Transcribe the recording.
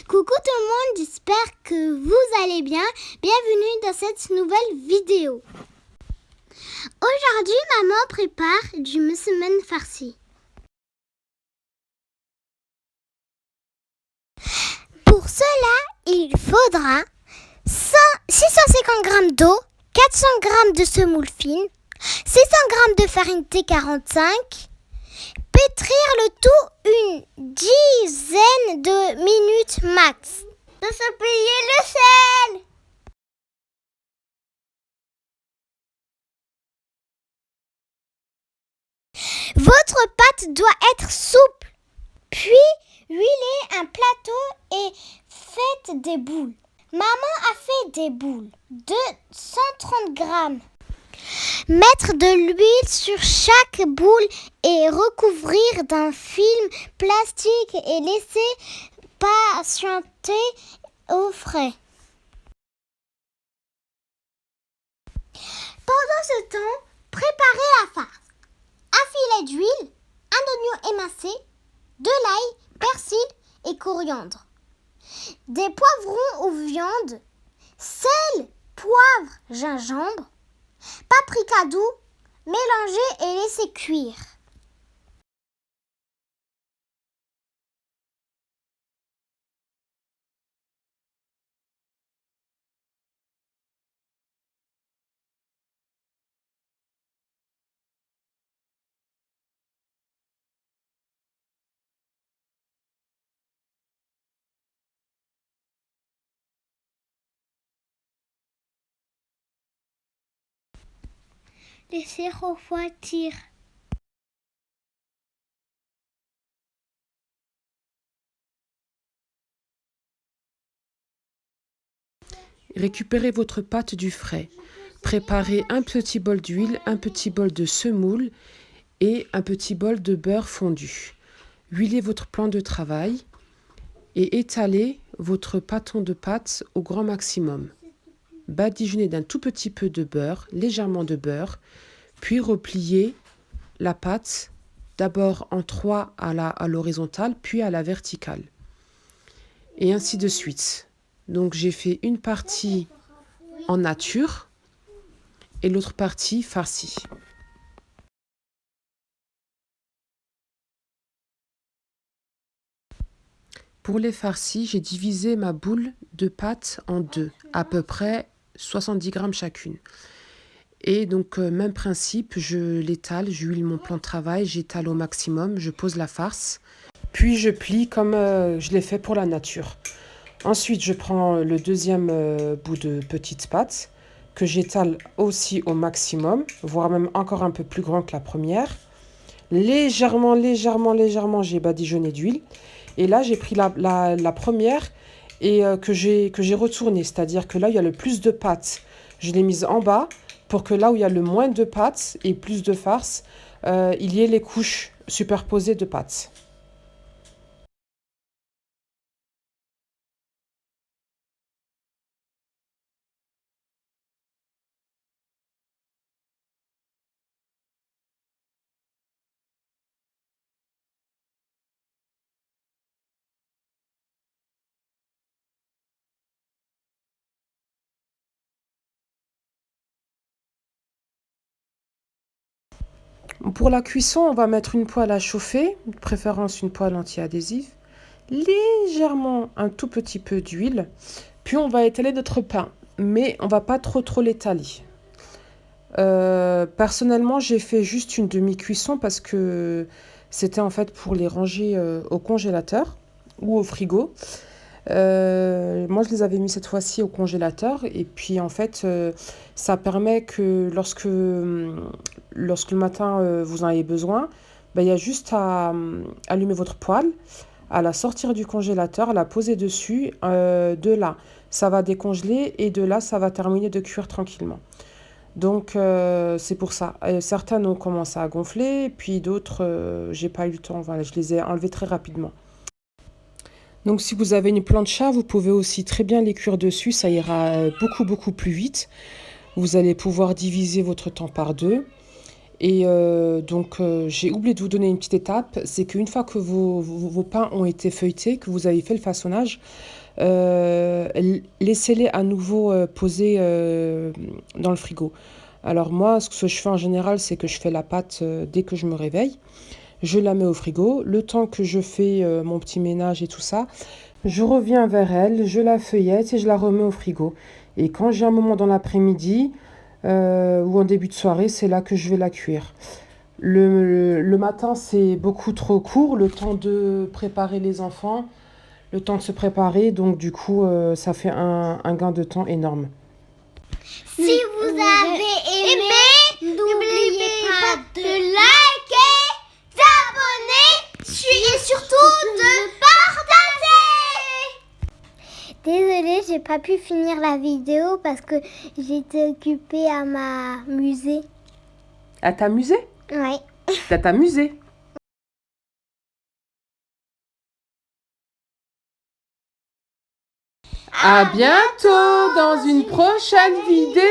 Coucou tout le monde, j'espère que vous allez bien. Bienvenue dans cette nouvelle vidéo. Aujourd'hui, maman prépare du musulman farci. Pour cela, il faudra 650 g d'eau, 400 g de semoule fine, 600 g de farine T45, pétrir le tout une dizaine de minutes max. De se payer le sel. Votre pâte doit être souple. Puis, huilez un plateau et faites des boules. Maman a fait des boules de 130 grammes. Mettre de l'huile sur chaque boule et recouvrir d'un film plastique et laisser patienter au frais. Pendant ce temps, préparez la farce. Un filet d'huile, un oignon émincé, de l'ail, persil et coriandre. Des poivrons ou viande, sel, poivre, gingembre, paprika doux, mélangez et laissez cuire. Laissez refroidir. Récupérez votre pâte du frais. Préparez un petit bol d'huile, un petit bol de semoule et un petit bol de beurre fondu. Huilez votre plan de travail et étalez votre pâton de pâte au grand maximum. Badigeonnez d'un tout petit peu de beurre, légèrement de beurre, puis repliez la pâte d'abord en 3 à l'horizontale, puis à la verticale. Et ainsi de suite. Donc j'ai fait une partie en nature et l'autre partie farcie. Pour les farcis, j'ai divisé ma boule de pâte en deux, à peu près 70 grammes chacune. Et donc, même principe, je l'étale, j'huile mon plan de travail, j'étale au maximum, je pose la farce, puis je plie comme je l'ai fait pour la nature. Ensuite, je prends le deuxième bout de petite pâte que j'étale aussi au maximum, voire même encore un peu plus grand que la première. Légèrement, j'ai badigeonné d'huile. Et là, j'ai pris la première et que j'ai retournée, c'est-à-dire que là, il y a le plus de pâte. Je l'ai mise en bas pour que là où il y a le moins de pâte et plus de farce, il y ait les couches superposées de pâte. Pour la cuisson, on va mettre une poêle à chauffer, de préférence une poêle anti-adhésive, légèrement un tout petit peu d'huile, puis on va étaler notre pain, mais on va pas trop l'étaler. Personnellement, j'ai fait juste une demi-cuisson parce que c'était en fait pour les ranger au congélateur ou au frigo. Moi, je les avais mis cette fois-ci au congélateur et puis en fait, ça permet que lorsque le matin vous en avez besoin, ben, il y a juste à allumer votre poêle, à la sortir du congélateur, à la poser dessus. De là, ça va décongeler et de là, ça va terminer de cuire tranquillement. Donc, c'est pour ça. Certaines ont commencé à gonfler, puis d'autres, j'ai pas eu le temps. Voilà, je les ai enlevées très rapidement. Donc si vous avez une plancha, vous pouvez aussi très bien les cuire dessus, ça ira beaucoup plus vite. Vous allez pouvoir diviser votre temps par deux. Et donc, j'ai oublié de vous donner une petite étape, c'est qu'une fois que vos pains ont été feuilletés, que vous avez fait le façonnage, laissez-les à nouveau poser dans le frigo. Alors moi, ce que je fais en général, c'est que je fais la pâte dès que je me réveille. Je la mets au frigo. Le temps que je fais mon petit ménage et tout ça, je reviens vers elle, je la feuillette et je la remets au frigo. Et quand j'ai un moment dans l'après-midi ou en début de soirée, c'est là que je vais la cuire. Le matin, c'est beaucoup trop court, le temps de préparer les enfants, le temps de se préparer. Donc du coup, ça fait un gain de temps énorme. Si vous avez aimé, n'oubliez pas de liker, d'abonner et surtout de partager. Désolée, j'ai pas pu finir la vidéo parce que j'étais occupée à m'amuser. À t'amuser? Ouais. À t'amuser? À bientôt dans une prochaine vidéo!